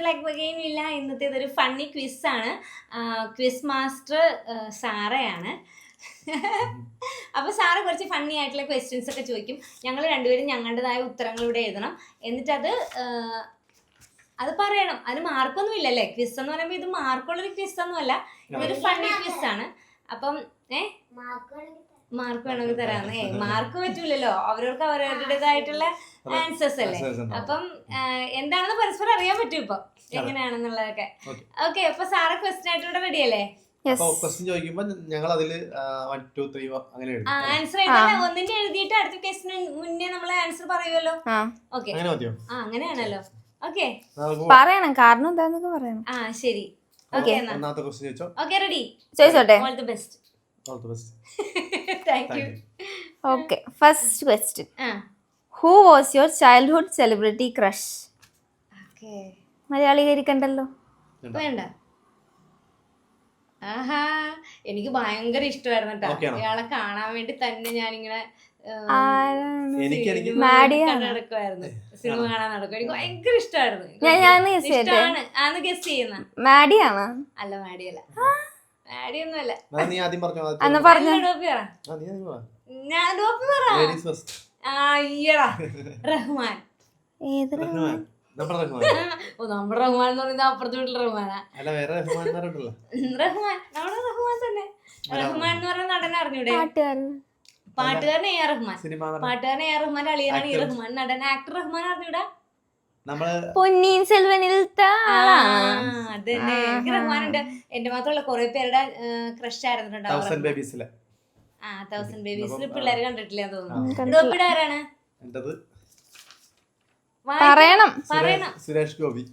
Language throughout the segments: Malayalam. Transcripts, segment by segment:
ലൈക്ക് അഗൈൻ ഇല്ല. ഇന്നത്തെ ഇതൊരു ഫണ്ണി ക്വിസ് ആണ്. ക്വിസ് മാസ്റ്റർ സാറയാണ്. അപ്പൊ സാറ് കുറച്ച് ഫണ്ണി ആയിട്ടുള്ള ക്വസ്റ്റ്യൻസ് ഒക്കെ ചോദിക്കും. ഞങ്ങൾ രണ്ടുപേരും ഞങ്ങളുടേതായ ഉത്തരങ്ങൾ ഇവിടെ എഴുതണം. എന്നിട്ട് അത് പറയണം. അതിന് മാർക്കൊന്നും ഇല്ലല്ലേ. ക്വിസ് എന്ന് പറയുമ്പോൾ ഇത് മാർക്കുള്ളൊരു ക്വിസ് ഒന്നും അല്ല, ഇതൊരു ഫണ്ണി ക്വിസ് ആണ്. അപ്പം മാർക്ക് വേണമെങ്കിൽ തരാന്ന്. മാർക്ക് പറ്റൂലല്ലോ, അവർക്ക് അവരുടേതായിട്ടുള്ള ആൻസേഴ്സ് അല്ലേ. അപ്പം എന്താണെന്ന് പരസ്പരം അറിയാൻ പറ്റും ഇപ്പൊ എങ്ങനെയാണെന്നുള്ളതൊക്കെ. ഓക്കെ, അപ്പൊ സാറ് ക്വസ്റ്റ്യൻ ആയിട്ട് ഇവിടെ റെഡി അല്ലേ? ആൻസർ ഒന്നിന്റെ എഴുതിയിട്ട് അടുത്ത ക്വസ്റ്റിന് മുന്നേ നമ്മൾ ആൻസർ പറയുമല്ലോ. ഓക്കെ, അങ്ങനെയാണല്ലോ. ഓക്കെ, പറയണം കാരണം എന്താന്നൊക്കെ പറയണം. ശരി. Okay, ready? ചോദിച്ചോട്ടെ. All the best. Thank you. Okay, first question. Who was your childhood celebrity crush? മലയാളീകരിക്കണ്ടല്ലോ. വേണ്ട. ആഹാ, എനിക്ക് ഭയങ്കര ഇഷ്ടമായിരുന്നു കേട്ടോ. ഇയാളെ കാണാൻ വേണ്ടി തന്നെ ഞാനിങ്ങനെ നടക്കുമായിരുന്നു. സിനിമ കാണാൻ നടക്കും. എനിക്ക് ഭയങ്കര ഇഷ്ടമായിരുന്നു. ആന്ന് ഗസ് ചെയ്യുന്ന മാഡിയാണോ? അല്ല, മാഡിയല്ല. മാഡിയൊന്നുമല്ല. ഞാൻ ഡോപ്പി പറ. റഹ്മാൻ. നമ്മുടെ റഹ്മാൻ എന്ന് പറയുന്നത് അപ്പുറത്തെ വീട്ടിൽ റഹ്മാനാ. റഹ്മാൻ, നമ്മുടെ റഹ്മാൻ തന്നെ. റഹ്മാൻ എന്ന് പറയുന്ന നടനെ അറിഞ്ഞൂടെ? പാട്ടുകാരൻ എ ആർ റഹ്മാൻ. പാട്ടുകാരൻ എ ആർ റഹ്മാന്റെ അളിയനാണ് ഈ റഹ്മാൻ. നടൻ ആക്ടർ റഹ്മാൻ അറിഞ്ഞൂടാ? പൊന്നിയിൻ സെൽവനിലത്തെ അതന്നെ. എനിക്ക് റഹ്മാനുണ്ട്. എന്റെ മാത്രമല്ല കുറെ പേരുടെ ക്രഷ് ആയിരുന്നു. 1000 ബേബീസിൽ പിള്ളേര് കണ്ടിട്ടില്ല തോന്നുന്നു. ഡോപ്പിയുടെ ആരാണ്? പറയണം. സുരേഷ് ഗോപി.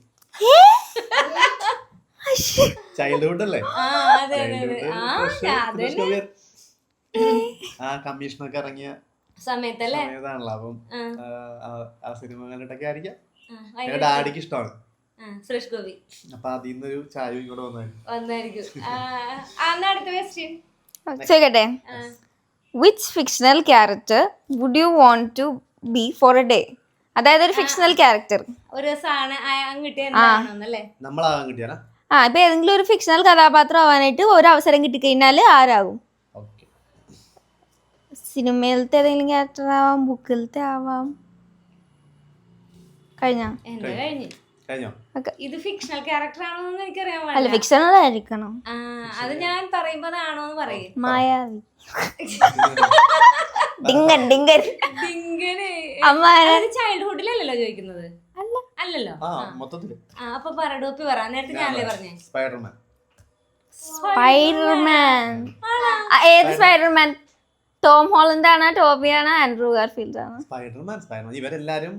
ചൈൽഡ്ഹുഡ് അല്ലേ? കമ്മീഷനൊക്കെ ഇറങ്ങിയ സമയത്താണല്ലോ. അപ്പം ആ സിനിമ കണ്ടിട്ടൊക്കെ ആയിരിക്കാം. ഡാഡിക്ക് ഇഷ്ടമാണ് സുരേഷ് ഗോപി. അപ്പൊ അതിൽ നിന്നൊരു ചായ ഇങ്ങോട്ട് വന്നായിരിക്കും. ചോദിക്കട്ടെ. Which fictional character would you want to be for a day? അതായത് ഒരു ഫിക്ഷണൽ ക്യാരക്ടർ ഒരു ഇപ്പൊ ഏതെങ്കിലും ഒരു ഫിക്ഷണൽ കഥാപാത്രം ആവാനായിട്ട് ഒരു അവസരം കിട്ടിക്കഴിഞ്ഞാല് ആരാകും? സിനിമയിലത്തെ ഏതെങ്കിലും ക്യാരക്ടർ ആവാം, ബുക്കിലത്തെ ആവാം. കഴിഞ്ഞോ? ഇത് ഫിക്ഷണൽ ക്യാരക്ടർ ആണോന്ന് എനിക്കറിയാൻ അല്ല, ഫിക്ഷണൽ ആയിരിക്കണം. അത് ഞാൻ പറയുമ്പോ അതാണോന്ന് പറയും. മായാവി. ഡിങ്കൻ. ചൈൽഡ്ഹുഡിലല്ലോ ചോദിക്കുന്നത്? അല്ലല്ലോ. അപ്പൊ ഡോപ്പി പറ. നേരത്തെ ഞാനല്ലേ പറഞ്ഞേ? സ്പൈഡർമാൻ. ഏത് സ്പൈഡർമാൻ? ടോം ഹോളണ്ട് ആണോ, ടോബി ആണോ, ആൻഡ്രൂ ഗാർഫീൽഡ് ആണോ? സ്പൈഡർമാൻ. ഇവരെല്ലാരും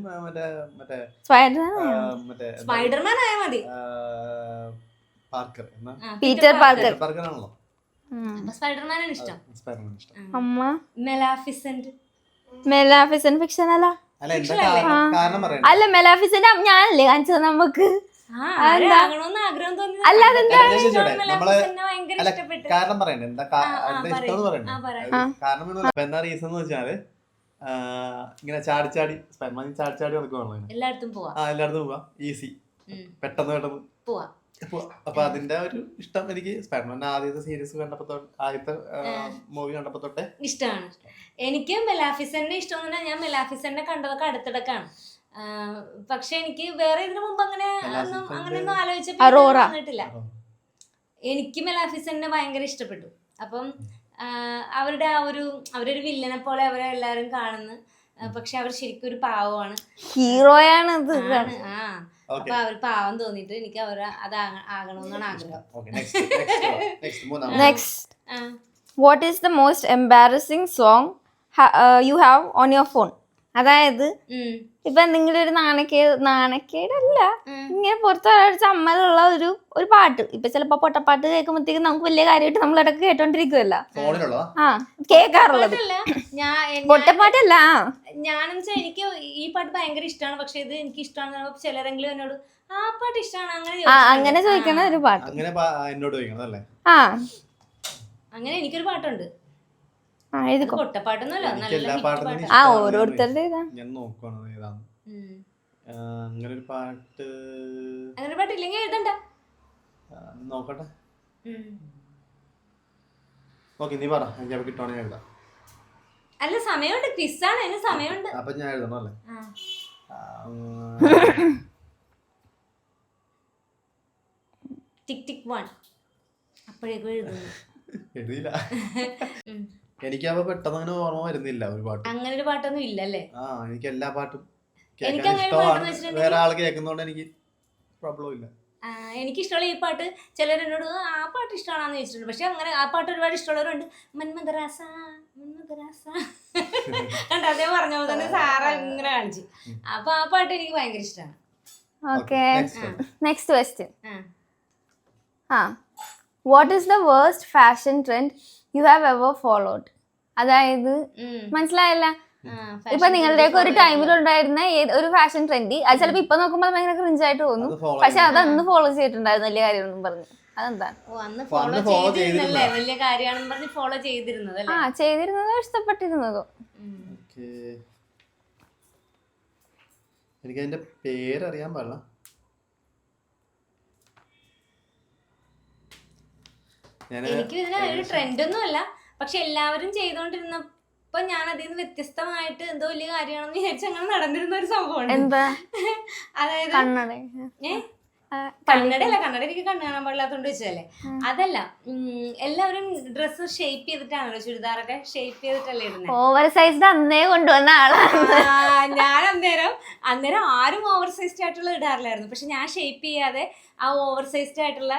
സ്പൈഡർമാൻ ആയാ മതി. പീറ്റർ പാർക്കർ ആണല്ലോ. സ്പൈഡർമാനാണ് ഇഷ്ടം. അമ്മ മെലാഫിസന്റ് ഫിക്ഷൻ അല്ല. മെലാഫിസന്റ് ഞാനല്ലേ കാണിച്ചത് നമുക്ക്. കാരണം പറയണ്ടേ എന്താ ഇഷ്ടം പറയണ്ടേ? കാരണം എന്താ റീസൺ എന്ന് വെച്ചാല് ഇങ്ങനെ ചാടി സ്പൈഡർമാൻ ചാടി നടക്കുവാണല്ലോ. എല്ലായിടത്തും പോവാ. ഈസി, പെട്ടെന്ന് പോവാ. അപ്പൊ അതിന്റെ ഒരു ഇഷ്ടം എനിക്ക് സ്പൈഡർമാൻ ആദ്യത്തെ സീരീസ് കണ്ടപ്പോ, ആദ്യത്തെ മൂവി കണ്ടപ്പോ തൊട്ടേ ഇഷ്ടമാണ്. എനിക്ക് മെലാഫിസന്റെ ഇഷ്ടം. ഞാൻ മെലാഫിസന്റെ കണ്ടതൊക്കെ അടുത്തിടക്കാണ്. പക്ഷെ എനിക്ക് വേറെ ഇതിനു മുമ്പ് അങ്ങനെയൊന്നും ആലോചിച്ചിട്ടില്ല. എനിക്ക് മെലാഫിസന്റെ ഭയങ്കര ഇഷ്ടപ്പെട്ടു. അപ്പം അവരുടെ അവരൊരു വില്ലനെ പോലെ അവരെ എല്ലാരും കാണുന്നു. പക്ഷെ അവർ ശരിക്കും ഒരു പാവമാണ്, ഹീറോയാണ്. അപ്പൊ അവർ പാവം തോന്നിട്ട് എനിക്ക് അത് ആകണമെന്നാണ് ആഗ്രഹം. Next, what is the most embarrassing song you have on your phone? അതായത് ഇപ്പൊ എന്തെങ്കിലും ഒരു നാണക്കേടല്ല, ഇങ്ങനെ പുറത്തൊരാഴ്ച അമ്മലുള്ള ഒരു പാട്ട്. ഇപ്പൊ ചിലപ്പോ പൊട്ടപ്പാട്ട് കേൾക്കുമ്പോഴത്തേക്കും നമുക്ക് വലിയ കാര്യമായിട്ട് നമ്മൾ ഇടയ്ക്ക് കേട്ടോണ്ടിരിക്കുമല്ലോ. കേൾക്കാറുള്ളത് പൊട്ടപ്പാട്ടല്ല. ഞാനെന്ന് വെച്ചാൽ എനിക്ക് ഈ പാട്ട് ഭയങ്കര ഇഷ്ടമാണ്, പക്ഷെ ഇത് എനിക്ക് ഇഷ്ടമാണ്. ചിലരെങ്കിലും എന്നോട് ആ പാട്ട് ഇഷ്ടമാണ് അങ്ങനെ ചോദിക്കണ ഒരു പാട്ട്. അങ്ങനെ എനിക്കൊരു പാട്ടുണ്ട്. ഓരോരുത്തരുടെ ഞാൻ നോക്കുവാണ് ഏതാണ് അങ്ങനെ ഒരു പാട്ട്. അങ്ങനെ പാട്ടില്ലെങ്കിൽ എഴുതണ്ട. നോക്കട്ടെ. ഓക്കെ, നീ പറ, എനിക്ക് അപ്പൊ കിട്ടുവാണെങ്കിൽ എഴുതാം. അല്ല, സമയമുണ്ട്, ക്വിസാണ്, അതിന് സമയമുണ്ട്. അപ്പൊ ഞാൻ എഴുതണം അല്ലേ? ടിക് ടിക് 1 അപ്പോഴേക്കും എഴുതുന്നു. എഴുതിയില്ല. എനിക്കപ്പോ പെട്ടെന്ന് അങ്ങനെ ഓർമ്മ വരുന്നില്ല ഒരു പാട്ട്. അങ്ങനെ ഒരു പാട്ടൊന്നും ഇല്ലല്ലേ? എനിക്ക് എല്ലാ പാട്ടും എനിക്ക് അങ്ങനെ പാട്ട് ഇഷ്ടമാണ്. വെച്ചിട്ടുണ്ടെങ്കിൽ വേറെ ആൾ കേൾക്കുന്നോണ്ട് എനിക്ക് പ്രോബ്ലം ഇല്ല. എനിക്ക് ഇഷ്ടമുള്ള ഈ പാട്ട് ചിലരെന്നോട് ആ പാട്ട് ഇഷ്ടമാണെന്ന് ചോദിച്ചിട്ടുണ്ട്. പക്ഷെ അങ്ങനെ ആ പാട്ട് ഒരുപാട് ഇഷ്ടമുള്ളവരുണ്ട്. മന്മദരാസ മന്മദരാസ കണ്ട, അതേ പറഞ്ഞ പോലെ തന്നെ സാറ ഇങ്ങനെ കാണിച്ചു. അപ്പൊ ആ പാട്ട് എനിക്ക് ഭയങ്കര ഇഷ്ടമാണ്. Okay, next question. What is the worst fashion trend you have ever followed? അതായത് മനസ്സിലായല്ല, ഇപ്പൊ നിങ്ങളുടെയൊക്കെ ഒരു ടൈമിലുണ്ടായിരുന്ന ഒരു ഫാഷൻ ട്രെൻഡ്, അത് ചിലപ്പോ ഇപ്പൊ നോക്കുമ്പോൾ ഭയങ്കര ക്രിഞ്ചായിട്ട് തോന്നും, പക്ഷെ അത് അന്ന് ഫോളോ ചെയ്തിട്ടുണ്ടായിരുന്നു വലിയ കാര്യം പറഞ്ഞു. അതെന്താണ്? അന്ന് ഫോളോ ചെയ്തിരുന്നല്ലേ, വലിയ കാര്യമാണെന്ന് പറഞ്ഞ് ഫോളോ ചെയ്തിരുന്നത്? ചെയ്തിരുന്നതോ ഇഷ്ടപ്പെട്ടിരുന്നതോ? എനിക്ക് അതിന്റെ പേരറിയാൻ പാടില്ല. എനിക്ക് ഇതിന് ഒരു ട്രെൻഡൊന്നും അല്ല, പക്ഷെ എല്ലാവരും ചെയ്തോണ്ടിരുന്നപ്പോ ഞാൻ അതിൽ നിന്ന് വ്യത്യസ്തമായിട്ട് എന്തോ വലിയ കാര്യമാണെന്ന് വിചാരിച്ച് അങ്ങനെ നടന്നിരുന്ന ഒരു സംഭവം. എന്താ? അതായത് കണ്ണട കണ്ണട എനിക്ക് കണ്ണ് കാണാൻ പാടില്ലാത്തോണ്ട് വെച്ചതല്ലേ. അതല്ല, എല്ലാവരും ഡ്രസ്സ് ഷേപ്പ് ചെയ്തിട്ടാണല്ലോ, ചുരിദാറൊക്കെ ഷേപ്പ് ചെയ്തിട്ടല്ലേ ഇടുന്നത്. ഓവർ സൈസ്ഡ് അന്നേ കൊണ്ടുവന്ന ആളാണ് ഞാൻ. അന്നേരം ആരും ഓവർ സൈസ്ഡ് ആയിട്ടുള്ള ഇടാറില്ലായിരുന്നു. പക്ഷെ ഞാൻ ഷേപ്പ് ചെയ്യാതെ ആ ഓവർ സൈസ്ഡ് ആയിട്ടുള്ള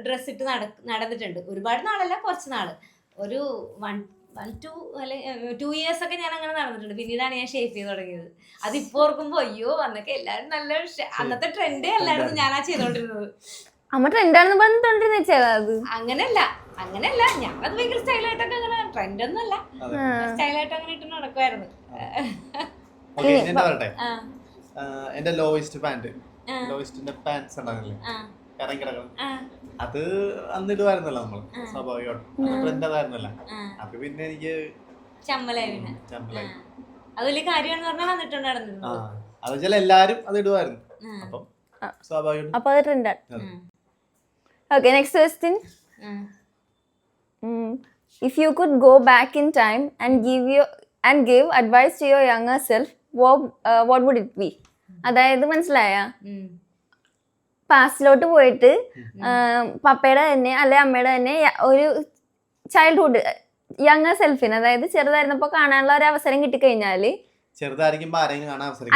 ഡ്രസ്സ് ഇട്ട് നടന്നിട്ടുണ്ട്. ഒരുപാട് നാളല്ല, കുറച്ച് നാള്, ഒരു 2 years ഒക്കെ ഞാൻ അങ്ങനെ നടന്നിട്ടുണ്ട്. പിന്നീടാണ് ഞാൻ ഷേപ്പ് ചെയ്ത് തുടങ്ങിയത്. അതിപ്പോ ഓർക്കുമ്പോ അയ്യോ, അന്നൊക്കെ എല്ലാരും നല്ല അന്നത്തെ ട്രെൻഡേ അല്ലായിരുന്നു ഞാനാ ചെയ്തോണ്ടിരുന്നത്. അമ്മ ട്രെൻഡാണെന്ന് പറഞ്ഞിട്ടുണ്ടെന്ന് അങ്ങനെയല്ല, ഞാനത് ഭയങ്കര സ്റ്റൈലായിട്ടൊക്കെ അങ്ങനെ, ട്രെൻഡൊന്നും അല്ല, സ്റ്റൈലായിട്ട് അങ്ങനെ ഇട്ട് നടക്കുമായിരുന്നു. എന്റെ ലോയിസ്റ്റ് പാന്റ്, ലോയിസ്റ്റിന്റെ പാന്റ്സ് ഉണ്ടാകില്ലേ ഇറങ്ങി കിടക്കണം, അത് അന്നിടുവായിരുന്നല്ലോ നമ്മള് സ്വാഭാവികമായിട്ടും, ട്രെൻഡ് അതായിരുന്നല്ലോ. അപ്പൊ പിന്നെ എനിക്ക് ചമ്മലായി. അത് വലിയ കാര്യമാണെന്ന് പറഞ്ഞാൽ വന്നിട്ടുണ്ട് നടന്നിരുന്നത്. അത് വെച്ചാൽ എല്ലാരും അത് ഇടുവായിരുന്നു, അപ്പം സ്വാഭാവികം. അപ്പൊ അത് ട്രെൻഡാണ്. Okay, next question. If you could go back in time and give advice to your younger self, what would it be? അതായത് മനസ്സിലായ, പാസ്റ്റിലോട്ട് പോയിട്ട് പപ്പയുടെ തന്നെ അല്ലെ അമ്മയുടെ തന്നെ ഒരു ചൈൽഡ്ഹുഡ് യങ്ങർ സെൽഫിന്, അതായത് ചെറുതായിരുന്നപ്പോ കാണാനുള്ള ഒരു അവസരം കിട്ടിക്കഴിഞ്ഞാല്,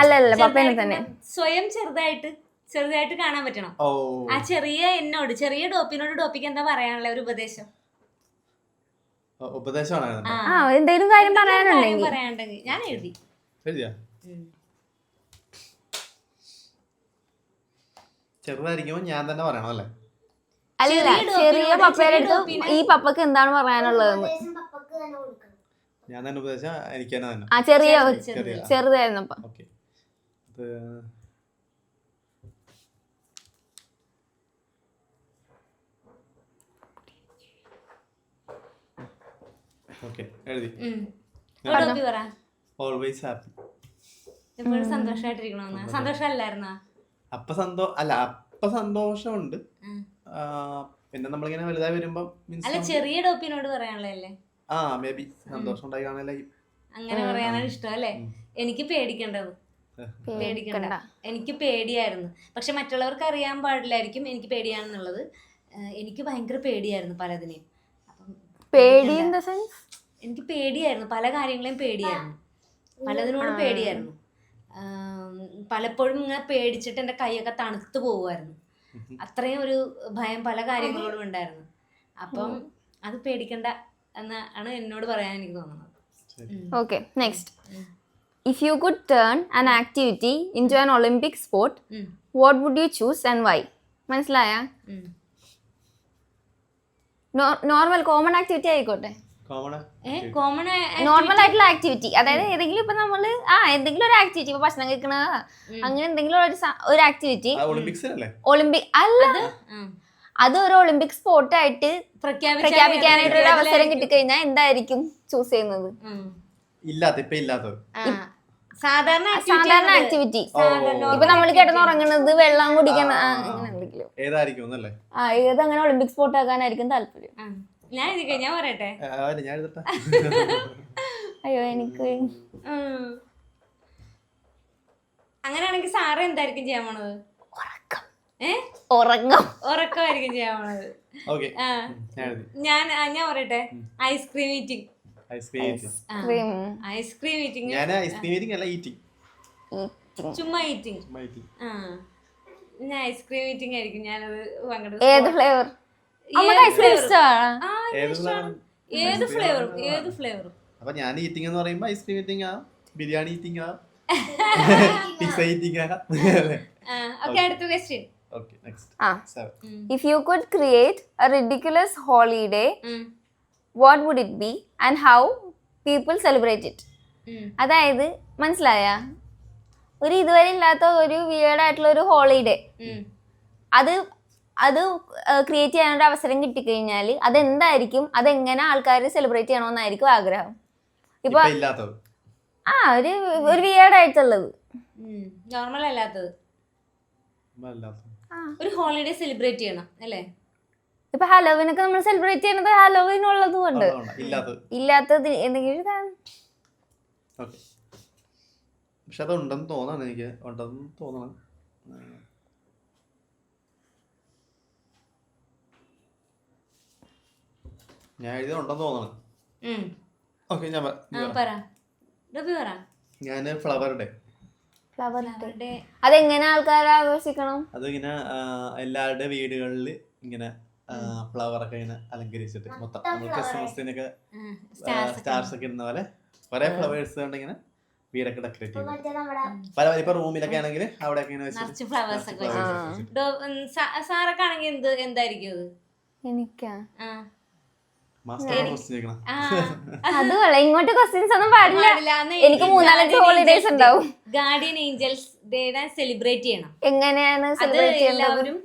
അല്ലല്ല പപ്പേനെ തന്നെ സ്വയം ചെറുതായിട്ട് കാണാൻ പറ്റണം. ആ ചെറിയ എന്നോട്, ചെറിയ ഡോപ്പിക്ക് എന്താ പറയാനുള്ള ഒരു ഉപദേശം? എന്തെങ്കിലും കാര്യം പറയാനുണ്ടെങ്കിൽ ഞാൻ എഴുതി. ചെറുതായിരിക്കുമ്പോ ഞാൻ തന്നെ പറയണം അല്ലേ? അല്ല, ചെറിയ പപ്പയുടെ അടുത്ത് ഈ പപ്പക്ക് എന്താണ് പറയാനുള്ളതെന്ന് ഞാൻ തന്നെ ഉപദേശിച്ച എനിക്ക് തന്നെ. ആ ചെറുതായിരുന്നപ്പോ. Always happy. എപ്പോഴും സന്തോഷമായിട്ടിരിക്കണമെന്ന്. സന്തോഷമല്ലായിരുന്നോ? അപ്പൊ സന്തോഷമുണ്ട്. പിന്നെ നമ്മളിങ്ങനെ വലുതായി വരുമ്പോ അല്ല, ചെറിയ ഡോപ്പിനോട് പറയാനുള്ളതല്ലേ? മേ ബി സന്തോഷം ഉണ്ടായി കാണാൻ അങ്ങനെ പറയാനാണ് ഇഷ്ടം അല്ലേ? എനിക്ക് പേടിക്കണ്ട, എനിക്ക് പേടിയായിരുന്നു. പക്ഷെ മറ്റുള്ളവർക്ക് അറിയാൻ പാടില്ലായിരിക്കും എനിക്ക് പേടിയാണെന്നുള്ളത്. എനിക്ക് ഭയങ്കര പേടിയായിരുന്നു പലതിനെയും. എനിക്ക് പേടിയായിരുന്നു, പല കാര്യങ്ങളെയും പേടിയായിരുന്നു, പലതിനോടും പേടിയായിരുന്നു. പലപ്പോഴും ഇങ്ങനെ പേടിച്ചിട്ട് എൻ്റെ കൈയൊക്കെ തണുത്ത് പോകുമായിരുന്നു. അത്രയും ഒരു ഭയം പല കാര്യങ്ങളോടും ഉണ്ടായിരുന്നു. അപ്പം അത് പേടിക്കണ്ട എന്നാണ് എന്നോട് പറയാൻ എനിക്ക് തോന്നുന്നത്. Okay, next. If you could turn an activity into an Olympic sport, what would you choose and why? മനസ്സിലായ? നോർമൽ കോമൺ ആക്ടിവിറ്റി ആയിക്കോട്ടെ. നോർമൽ ആയിട്ടുള്ള ആക്ടിവിറ്റി, അതായത് ഏതെങ്കിലും ഇപ്പൊ നമ്മള് എന്തെങ്കിലും ഒരു ആക്ടിവിറ്റി, ഇപ്പൊ ഭക്ഷണം കഴിക്കണ അങ്ങനെ എന്തെങ്കിലും ഒരു ആക്ടിവിറ്റി. ഒളിമ്പിക് അല്ല, അത് ഒരു ഒളിമ്പിക് സ്പോർട്ട് ആയിട്ട് പ്രഖ്യാപിക്കാനായിട്ട് ഒരു അവസരം കിട്ടിക്കഴിഞ്ഞാൽ എന്തായിരിക്കും ചൂസ് ചെയ്യുന്നത്? സാധാരണ ആക്ടിവിറ്റി. സാധാരണ ഇപ്പൊ നമ്മൾ കിടന്നുറങ്ങുന്നത്, വെള്ളം കുടിക്കണം, അങ്ങനെ എന്തെങ്കിലും. ഏതായിരിക്കും എന്നല്ലേ? ഏത് അങ്ങനെ ഒളിമ്പിക് സ്പോർട്ട് ആക്കാനായിരിക്കും താല്പര്യം? ഞാൻ പറയട്ടെ. ഞാൻ എഴുതട്ടെ. അയ്യോ എനിക്ക് അങ്ങനെയാണെങ്കിൽ സാറ് എന്തായിരിക്കും ചെയ്യാൻ പോണത്? ഉറക്കമായിരിക്കും ചെയ്യാൻ പോണത്. ഞാൻ പറയട്ടെ, ഐസ്ക്രീം ഈറ്റിംഗ്. ഐസ്ക്രീം ഈറ്റിംഗ് അല്ല, ഈറ്റിംഗ്. ചുമ്മാ ഈറ്റിംഗ്. ഞാൻ ഐസ്ക്രീം ഈറ്റിംഗ് ആയിരിക്കും ഞാനത് പങ്കെടുക്കും. ഏത് ഫ്ലേവർ? ഏത് ഫ്ലേവറും. അപ്പൊ ഞാൻ ഈറ്റിംഗ് എന്ന് പറയുമ്പോ ഐസ്ക്രീം ഈറ്റിംഗ് ആ, ബിരിയാണി ഈറ്റിംഗ് ആ, പിസ്സ ഈറ്റിംഗ് ആ. ഓക്കേ, അടുത്ത question. Okay, next. If you could create a ridiculous holiday, what would it be and how people celebrate it? അതായത് മനസ്സിലായ, ഒരു ഇതുവരെ ഇല്ലാത്ത ഒരു വിയേർഡ് ആയിട്ടുള്ള ഒരു ഹോളിഡേ, അത് ക്രിയേറ്റ് ചെയ്യാനൊരു അവസരം കിട്ടിക്കഴിഞ്ഞാൽ അതെന്തായിരിക്കും, അതെങ്ങനെ ആൾക്കാർ സെലിബ്രേറ്റ് ചെയ്യണമെന്നായിരിക്കും ആഗ്രഹം. ഇപ്പൊ ഒരു വിയേർഡ് ആയിട്ടുള്ളത്, നോർമൽ അല്ലാത്തത്, ഒരു ഹോളിഡേ സെലിബ്രേറ്റ് ചെയ്യണം അല്ലേ? ഇപ്പൊ ഹലോവിനൊക്കെ നമ്മൾ സെലിബ്രേറ്റ് ചെയ്യണത് ഹലോവിൻ ഉള്ളത് കൊണ്ട്, ഇല്ലാത്തത് എന്തെങ്കിലും കാണും. പക്ഷെ അത് ഉണ്ടെന്ന് തോന്നണം, എനിക്ക് ഉണ്ടെന്ന് തോന്നണം. ഞാൻ എഴുതി ഉണ്ടെന്ന് തോന്നണം. ഓക്കെ, ഞാൻ ഫ്ലവർ ഡേ. അതെങ്ങനെ ആൾക്കാരെ ആഘോഷിക്കണം? അതിങ്ങനെ എല്ലാവരുടെ വീടുകളിൽ ഇങ്ങനെ ഫ്ലവർ ഒക്കെ ഇങ്ങനെ അലങ്കരിച്ചിട്ട് മൊത്തം നമ്മൾ ക്രിസ്മസിനൊക്കെ സ്റ്റാർസ് ഒക്കെ ഇടുന്ന പോലെ കുറെ ഫ്ലവേഴ്സ് കൊണ്ട് ഇങ്ങനെ വീടൊക്കെ ഡെക്കറേറ്റ് ചെയ്യും. പല ഇപ്പൊ റൂമിലൊക്കെ ആണെങ്കിൽ അവിടെ ഫ്ലവേഴ്സ് ഒക്കെ സാറൊക്കെ ആണെങ്കിൽ എന്തായിരിക്കും അത്? എനിക്കാ അതുപോലെ ഇങ്ങോട്ട് ക്വസ്റ്റ്യൻസ് ഒന്നും പാടില്ല. എനിക്ക് 3-4 ഹോളിഡേസ് ഉണ്ടാവും. ഗാർഡിയൻ ഏഞ്ചൽസ് ഡേ സെലിബ്രേറ്റ് ചെയ്യണം. എങ്ങനെയാണ് എല്ലാവരും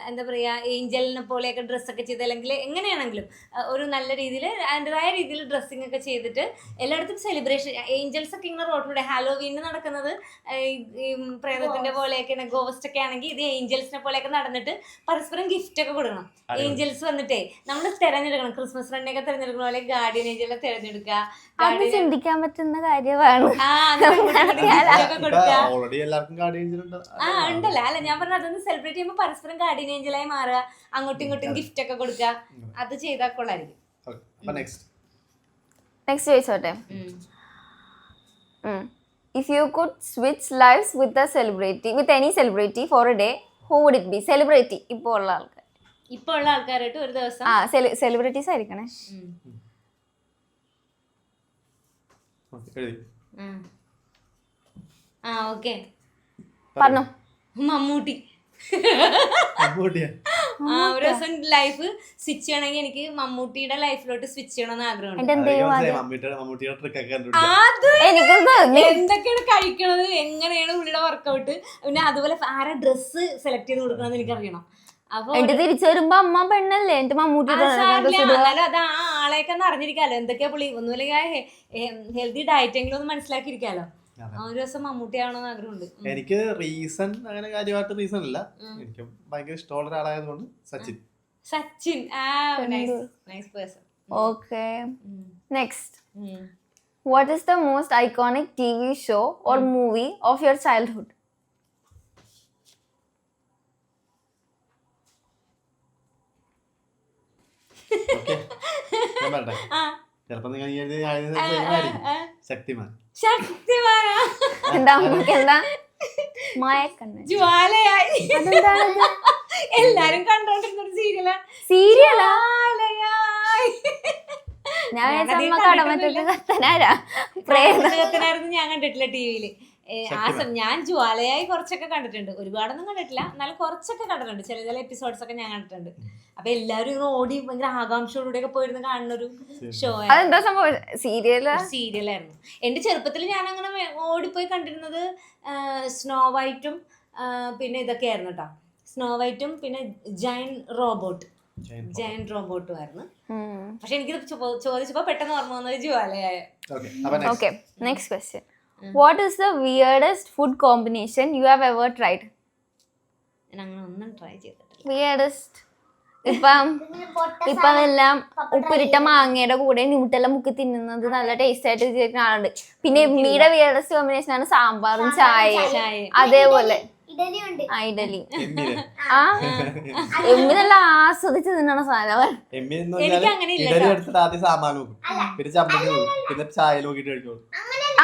എന്താ പറയാ, ഏഞ്ചലിനെ പോലെയൊക്കെ ഡ്രസ്സൊക്കെ ചെയ്ത്, അല്ലെങ്കിൽ എങ്ങനെയാണെങ്കിലും ഒരു നല്ല രീതിയിൽ അതിൻ്റെതായ രീതിയിൽ ഡ്രസ്സിങ് ഒക്കെ ചെയ്തിട്ട് എല്ലായിടത്തും സെലിബ്രേഷൻ. ഏഞ്ചൽസ് ഒക്കെ ഇങ്ങനെ റോഡിലൂടെ ഹാലോവീന് നടക്കുന്നത് ഈ പ്രേതത്തിന്റെ പോലെയൊക്കെ ഗോസ്റ്റ് ഒക്കെ ആണെങ്കിൽ ഇത് ഏഞ്ചൽസിനെ പോലെയൊക്കെ നടന്നിട്ട് പരസ്പരം ഗിഫ്റ്റ് ഒക്കെ കൊടുക്കണം. ഏഞ്ചൽസ് വന്നിട്ടേ നമ്മൾ തിരഞ്ഞെടുക്കണം, ക്രിസ്മസ് ഫ്രണ്ടിനെയൊക്കെ തിരഞ്ഞെടുക്കുന്ന പോലെ ഗാർഡിയൻ ഏഞ്ചലിനെ തിരഞ്ഞെടുക്കുക. ചിന്തിക്കാൻ പറ്റുന്ന കാര്യമാണ്. ഉണ്ടല്ലോ, അല്ല ഞാൻ പറഞ്ഞ അതൊന്ന് സെലിബ്രേറ്റ് ചെയ്യുമ്പോൾ പരസ്പരം ഗാർഡിയൻ ഏഞ്ചലായി മാറുക, അങ്ങോട്ടും ഇങ്ങോട്ടും ഗിഫ്റ്റ് ഒക്കെ കൊടുക്കുക, അത് ചെയ്താൽ കൊള്ളായിരിക്കും. നെക്സ്റ്റ് ചോദിച്ചോട്ടെ. If you could switch lives with any celebrity for a day, who would it be? Celebrity ഇപ്പോൾ ഉള്ള ആൾക്കാരായിട്ട് ഒരു ദിവസം സെലിബ്രിറ്റീസ് ആയിരിക്കണേ. ഓക്കെ, പറഞ്ഞോ. മമ്മൂട്ടി. ഒരു ദിവസം ലൈഫ് സ്വിച്ച് ചെയ്യണമെങ്കിൽ എനിക്ക് മമ്മൂട്ടിയുടെ ലൈഫിലോട്ട് സ്വിച്ച് ചെയ്യണമെന്ന് ആഗ്രഹമുണ്ട്. എന്തൊക്കെയാണ് കഴിക്കണത്, എങ്ങനെയാണ് പുള്ളിയുടെ വർക്കൗട്ട്, പിന്നെ അതുപോലെ ആരാ ഡ്രസ്സ് സെലക്ട് ചെയ്ത് കൊടുക്കണമെന്ന് എനിക്കറിയണം. അപ്പൊ തിരിച്ചു വരുമ്പോ അമ്മ പെണ്ണല്ലേ, എന്റെ മമ്മൂട്ടി. എന്നാലും അത് ആ ആളെയൊക്കെ ഒന്ന് അറിഞ്ഞിരിക്കാലോ, എന്തൊക്കെയാ പുള്ളി, ഒന്നുമില്ലെങ്കിൽ ഹെൽത്തി ഡയറ്റ് എങ്കിലും ഒന്ന് മനസ്സിലാക്കിയിരിക്കാലോ. ഒരു ദിവസം മമ്മൂട്ടിയാവണമെന്ന് ആഗ്രഹമുണ്ട്. എനിക്ക് റീസൺ അങ്ങനെ കാര്യമായിട്ട് റീസൺ ഇല്ല, എനിക്ക് ഭയങ്കര ഇഷ്ടമുള്ള ഒരാളായതുകൊണ്ട് Sachin. Nice person. Okay, next. What is the most iconic TV show or movie of your childhood? Shaktimaan. എന്താ മായക്കണ്ണൻ? ജ്വാലയായി. എല്ലാരും കണ്ടോണ്ടിരുന്ന ഒരു സീരിയലാ. ഞാൻ കണ്ടിട്ടില്ല ടിവിയില്. ഞാൻ ജ്വാലയായി കുറച്ചൊക്കെ കണ്ടിട്ടുണ്ട്, ഒരുപാടൊന്നും കണ്ടിട്ടില്ല, എന്നാലും കുറച്ചൊക്കെ കണ്ടിട്ടുണ്ട്. ചില എപ്പിസോഡ്സ് ഒക്കെ ഞാൻ കണ്ടിട്ടുണ്ട്. അപ്പൊ എല്ലാരും ഓടി ഭയങ്കര ആകാംക്ഷയോടെ ഒക്കെ പോയിരുന്ന് കാണുന്ന ഒരു ഷോ സീരിയലായിരുന്നു. എന്റെ ചെറുപ്പത്തിൽ ഞാൻ അങ്ങനെ ഓടിപ്പോയി കണ്ടിരുന്നത് സ്നോ വൈറ്റും പിന്നെ ഇതൊക്കെയായിരുന്നു കേട്ടോ. സ്നോ വൈറ്റും പിന്നെ ജയന്റ് റോബോട്ടും ആയിരുന്നു. പക്ഷെ എനിക്ക് ചോദിച്ചപ്പോ പെട്ടെന്ന് ഓർമ്മ വന്നത് ജ്വാലയായ. Okay, next question. What is the weirdest food combination you have ever tried? ഞാൻ അങ്ങനെ ഒന്നും ട്രൈ ചെയ്തിട്ടില്ല. Weirdest. ഇപ്പം എല്ലാം ഉപ്പിലിട്ട മാങ്ങയുടെ കൂടെ ന്യൂട്ടെല്ലാം മുക്കി തിന്നുന്നത് നല്ല ടേസ്റ്റ് ആയിട്ട് ചെയ്യുന്ന ആളുണ്ട്. പിന്നെ എമ്മിയുടെ വിയർഡസ്റ്റ് കോമ്പിനേഷൻ ആണ് സാമ്പാറും ചായയും. അതേപോലെ ഇഡലി എമ്മി നല്ല ആസ്വദിച്ച് തിന്നണ സാധനം.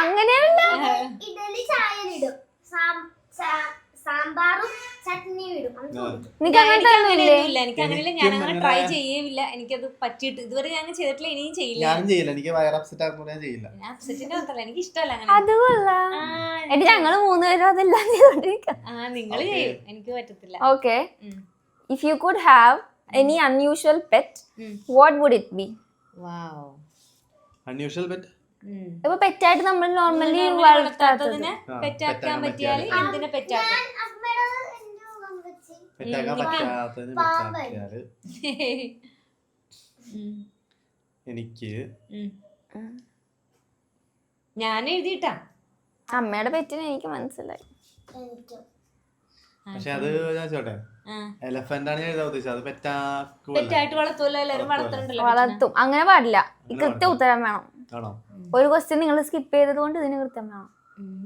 അങ്ങനെയല്ല, സാമ്പാറും ചട്നിയും ഇടും. നിനക്ക് അങ്ങനത്തെ ഒന്നുമില്ലേ? എനിക്ക് അങ്ങനെയല്ല, ഞാൻ അങ്ങനെ ട്രൈ ചെയ്യേയില്ല. എനിക്കത് പറ്റിയിട്ട് ഇതുവരെ ഞാൻ ചെയ്തിട്ടില്ല, ഇനിയും ചെയ്യില്ല. എനിക്ക് വയർ അപ്സെറ്റ് ആകുമ്പോൾ ഞാൻ ചെയ്യില്ല. അപ്സെറ്റിന്റെ മാത്രല്ല, എനിക്ക് ഇഷ്ടമല്ല അങ്ങനെ. അതുകൊള്ള എന്റെ ഞങ്ങള് 3 പേരും അതെല്ലാം ചെയ്തോണ്ടിരിക്കാം. നിങ്ങൾ ചെയ്യും, എനിക്ക് പറ്റത്തില്ല. Okay, if you could have any unusual pet what would it be? Wow, unusual pet. ഇപ്പൊ പെറ്റായിട്ട് നമ്മൾ നോർമലി വളർത്താത്തതിന് പെറ്റാക്കാൻ പറ്റിയാൽ എന്തിനെ പെറ്റാക്കും? പെറ്റാക്കാൻ പറ്റാത്തതിന് പെറ്റാക്കിയാല് എനിക്ക് ഞാൻ എഴുതിയിട്ടാ. അമ്മയുടെ പെറ്റിനെ എനിക്ക് മനസ്സിലായി. പക്ഷെ അത് ഞാൻ ചോട്ടെ, എലഫന്റ് ആണ് ഞാൻ എഴുതാൻ ഉദ്ദേശിച്ചത്. അത് പെറ്റായിട്ട് വളർത്തുമല്ലോ, എല്ലാവരും വളർത്തുന്നുണ്ടല്ലോ. വളർത്തും, അങ്ങനെ പാടില്ല. കൃത്യ ഉത്തരം വേണം. ഒരു ക്വസ്റ്റ്യൻ നിങ്ങൾ സ്കിപ്പ് ചെയ്തത് കൊണ്ട് ഇതിന് കൃത്യം വേണം.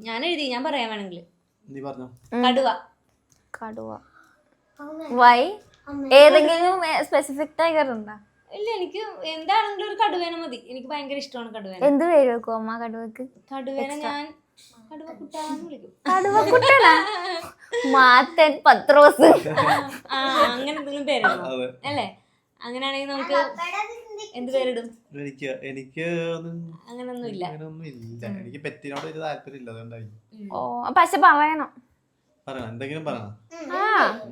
ഞാൻ എഴുതി, ഞാൻ പറയാൻ വേണമെങ്കിൽ. നീ പറഞ്ഞോ. കടുവ. കടുവ. വൈ? ഏതെങ്കിലും സ്പെസിഫിക് ടൈഗർ ഉണ്ടോ? ഇല്ല, എനിക്ക് എന്താണെങ്കിലും ഒരു കടുവേനെ മതി. എനിക്ക് ഭയങ്കര ഇഷ്ടമാണ് കടുവേന. എന്ത് പേര് വെക്കും അമ്മ കടുവക്ക്? കടുവേനെ ഞാൻ കടുവക്കുട്ടാന്ന് വിളിക്കും. കടുവക്കുട്ടനാ? മാത്തൻ, പത്രോസ്, അങ്ങനെ എന്തെങ്കിലും പേരിടും അല്ലേ? അങ്ങനെയാണെങ്കിൽ നമുക്ക് എന്ത് പേരിടും? എനിക്ക് അങ്ങനൊന്നും ഇല്ല. എനിക്ക് പെറ്റിനോട് ഒരു താല്പര്യം ഇല്ല, അതുകൊണ്ടായിരിക്കും. ഓ, പക്ഷെ പറയണം. പറയണം, എന്തെങ്കിലും പറയണം.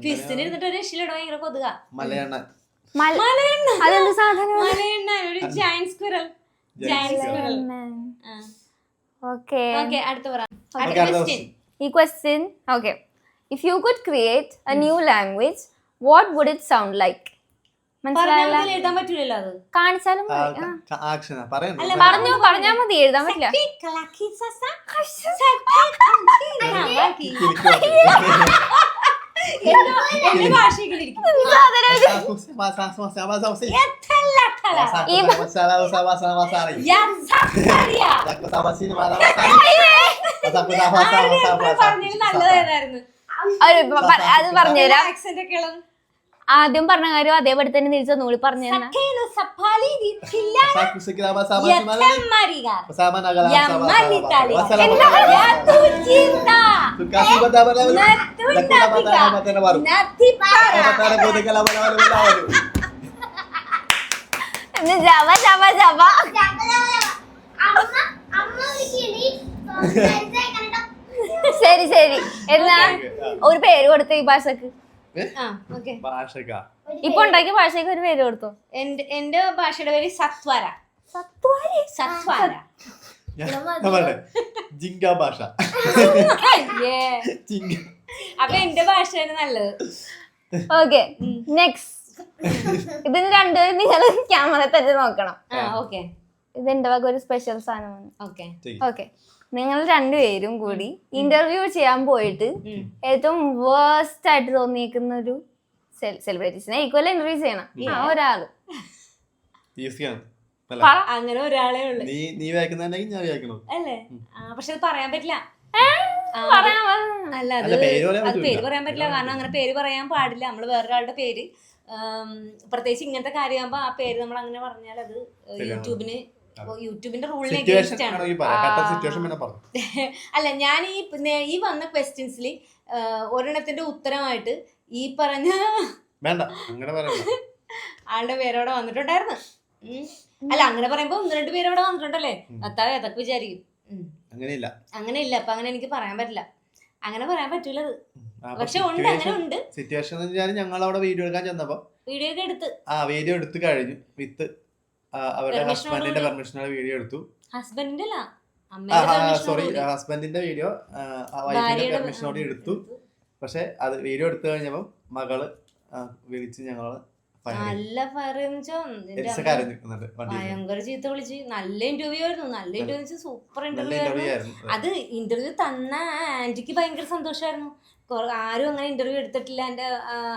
ക്വിസിന് ഇരുന്നിട്ട് ഒരു രക്ഷയിലിട ഭയങ്കര കൊതുക. മലയണ്ണൻ. അതെന്ത് സാധനം? മലയണ്ണൻ, ഒരു ജയന്റ് സ്ക്വിറൽ. ഓക്കെ, അടുത്ത പറ. അടുത്ത ക്വസ്റ്റ്യൻ. ഈ question okay, if you could create a new language what would it sound like? മനസ്സിലായില്ല? എഴുതാൻ പറ്റൂലല്ലോ, അത് കാണിച്ചാലും പറഞ്ഞാ മതി, എഴുതാൻ പറ്റില്ല. എന്റെ ഭാഷയ്ക്കിരിക്കും. നല്ലതായിരുന്നു അത് പറഞ്ഞുതരാം. ആക്സെന്റ് ഒക്കെ ഉള്ളത് ആദ്യം പറഞ്ഞ കാര്യം അതേപടി തന്നെ തിരിച്ചു ഒന്നുകൂടി പറഞ്ഞു തന്നെ. ശരി ശരി, എന്നാ ഒരു പേര് കൊടുത്ത ഈ ഭാഷക്ക്. ഇപ്പൊ ഉണ്ടാക്കിയ ഭാഷയ്ക്ക് ഒരു പേര് കൊടുത്തോ? എന്റെ ഭാഷയുടെ പേര് സത്വര. സത്വര. ഭാഷ. അപ്പൊ എന്റെ ഭാഷയാണ് നല്ലത്. Okay, next. ഇതിന് രണ്ടുപേരും നിങ്ങൾ ക്യാമറ തന്നെ നോക്കണം. ഇതെന്റെ വക ഒരു സ്പെഷ്യൽ സാധനമാണ്. ഓക്കെ, നിങ്ങൾ രണ്ടുപേരും കൂടി ഇന്റർവ്യൂ ചെയ്യാൻ പോയിട്ട് ഏറ്റവും വേസ്റ്റ് ആയിട്ട് തോന്നിയേക്കുന്ന ഒരു സെലിബ്രിറ്റീസിനെ ഈക്വൽ ഇന്റർവ്യൂ ചെയ്യണം. ഒരാള് അങ്ങനെ ഒരാളേ ഉള്ളു അല്ലേ? പക്ഷെ അത് പറയാൻ പറ്റില്ല. അല്ല, അത് പേര് പറയാൻ പറ്റില്ല. കാരണം അങ്ങനെ പേര് പറയാൻ പാടില്ല. നമ്മള് വേറൊരാളുടെ പേര്, പ്രത്യേകിച്ച് ഇങ്ങനത്തെ കാര്യമാകുമ്പോ ആ പേര് നമ്മൾ അങ്ങനെ പറഞ്ഞാൽ അത് യൂട്യൂബിന്റെ റൂളിനെ അഗേൻസ്റ്റ് ആണ്. അല്ല, ഞാൻ ഈ വന്ന ക്വസ്റ്റ്യൻസിൽ ഒരെണ്ണത്തിന്റെ ഉത്തരമായിട്ട് ഈ പറഞ്ഞ ആളുടെ പേരവിടെ വന്നിട്ടുണ്ടായിരുന്നു. അല്ല, അങ്ങനെ പറയുമ്പോ 1-2 പേര് അവിടെ വന്നിട്ടുണ്ടല്ലേ, അത്താവേ അതൊക്കെ വിചാരിക്കും. അങ്ങനെയില്ല. അപ്പൊ അങ്ങനെ എനിക്ക് പറയാൻ പറ്റില്ല. അങ്ങനെ പറയാൻ പറ്റൂലത്. പക്ഷെ ഉണ്ട്, അങ്ങനെ ഉണ്ട്. സിറ്റുവേഷൻ ഞങ്ങൾ അവിടെ വീഡിയോ എടുക്കാൻ ചെന്നപ്പോ വീഡിയോ ഒക്കെ എടുത്ത് കഴിഞ്ഞു വിത്ത് അവരുടെ ഹസ്ബൻഡിന്റെ പെർമിഷനോടെ വീഡിയോ എടുത്തു. ഹസ്ബൻഡിന്റെ അല്ല, ഹസ്ബൻഡിന്റെ വീഡിയോ വൈഫിന്റെ പെർമിഷനോടെ എടുത്തു. പക്ഷെ അത് വീഡിയോ എടുത്തു കഴിഞ്ഞപ്പോ മകള് വിളിച്ച് ഞങ്ങള് നല്ല ഫയർ ഭയങ്കര ചീത്ത വിളിച്ച്. നല്ല ഇന്റർവ്യൂ ആയിരുന്നു, നല്ല ഇന്റർവ്യൂ, സൂപ്പർ ഇന്റർവ്യൂ ആയിരുന്നു. അത് ഇന്റർവ്യൂ തന്ന ആന്റിക്ക് ഭയങ്കര സന്തോഷമായിരുന്നു. ആരും അങ്ങനെ ഇന്റർവ്യൂ എടുത്തിട്ടില്ല, എന്റെ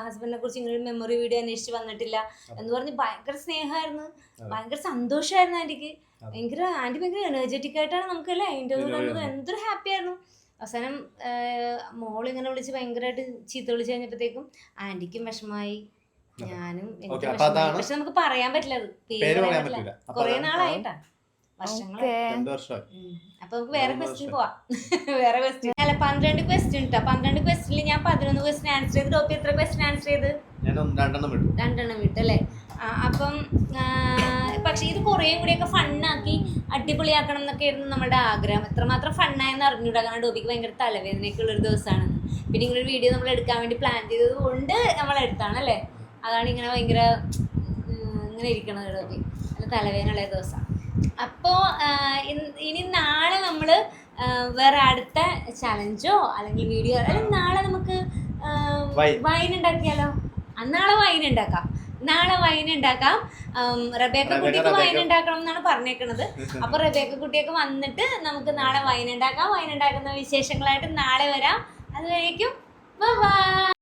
ഹസ്ബൻഡിനെ കുറിച്ച് ഇങ്ങനെ മെമ്മറി വീഡിയോ അന്വേഷിച്ച് വന്നിട്ടില്ല എന്ന് പറഞ്ഞ് ഭയങ്കര സ്നേഹമായിരുന്നു, ഭയങ്കര സന്തോഷമായിരുന്നു ആന്റിക്ക്. ആന്റി ഭയങ്കര എനർജറ്റിക് ആയിട്ടാണ് നമുക്കല്ലേ ഇന്റർവ്യൂ തന്നത്. എന്തൊരു ഹാപ്പി ആയിരുന്നു. അവസാനം മോളിങ്ങനെ വിളിച്ച് ഭയങ്കരമായിട്ട് ചീത്ത വിളിച്ച് കഴിഞ്ഞപ്പോഴത്തേക്കും ആന്റിക്കും വിഷമായി, ഞാനും എനിക്ക് വിഷമായി. പക്ഷെ നമുക്ക് പറയാൻ പറ്റില്ല, അത് പേര് പറയാൻ പറ്റില്ല. കൊറേ നാളായിട്ടാ, വർഷങ്ങളായി. അപ്പൊ നമുക്ക് വേറെ ക്വസ്റ്റ്യൻ പോവാം. വേറെ ക്വസ്റ്റ്യൻ അല്ല, 12 ക്വസ്റ്റ്യൻ ഇട്ടാ. 12 ക്വസ്റ്റ്യനിൽ ഞാൻ 11 ക്വസ്റ്റ്യൻ ആൻസർ ചെയ്ത്. ടോപ്പി എത്ര ക്വസ്റ്റ്യൻ ആൻസർ ചെയ്ത്? 2 വിട്ടല്ലേ. അപ്പം പക്ഷെ ഇത് കുറേ കൂടിയൊക്കെ ഫണ്ണാക്കി അടിപൊളിയാക്കണം എന്നൊക്കെ ആയിരുന്നു നമ്മുടെ ആഗ്രഹം. എത്രമാത്രം ഫണ്ണായെന്ന് അറിഞ്ഞൂടാ, കാരണം ഡോബിക്ക് ഭയങ്കര തലവേദനയൊക്കെ ഉള്ളൊരു ദിവസമാണ്. പിന്നെ ഇങ്ങനൊരു വീഡിയോ നമ്മൾ എടുക്കാൻ വേണ്ടി പ്ലാൻ ചെയ്തത് കൊണ്ട് നമ്മൾ എടുത്താണ് അല്ലേ. അതാണ് ഇങ്ങനെ ഭയങ്കര ഇങ്ങനെ ഇരിക്കണത് ഡോബി, നല്ല തലവേദന ഉള്ള ദിവസമാണ്. അപ്പോൾ ഇനി നാളെ നമ്മൾ വേറെ അടുത്ത ചലഞ്ചോ അല്ലെങ്കിൽ വീഡിയോ, അല്ലെങ്കിൽ നാളെ നമുക്ക് വൈൻ ഉണ്ടാക്കിയാലോ? നാളെ വൈൻ ഉണ്ടാക്കാം. റബേക്ക കുട്ടിക്ക് വൈൻ ഉണ്ടാക്കണം എന്നാണ് പറഞ്ഞേക്കണത്. അപ്പൊ റബേക്ക കുട്ടിയൊക്കെ വന്നിട്ട് നമുക്ക് നാളെ വൈൻ ഉണ്ടാക്കാം. വൈൻ ഉണ്ടാക്കുന്ന വിശേഷങ്ങളായിട്ട് നാളെ വരാം. അതുവരേക്കും ബൈ.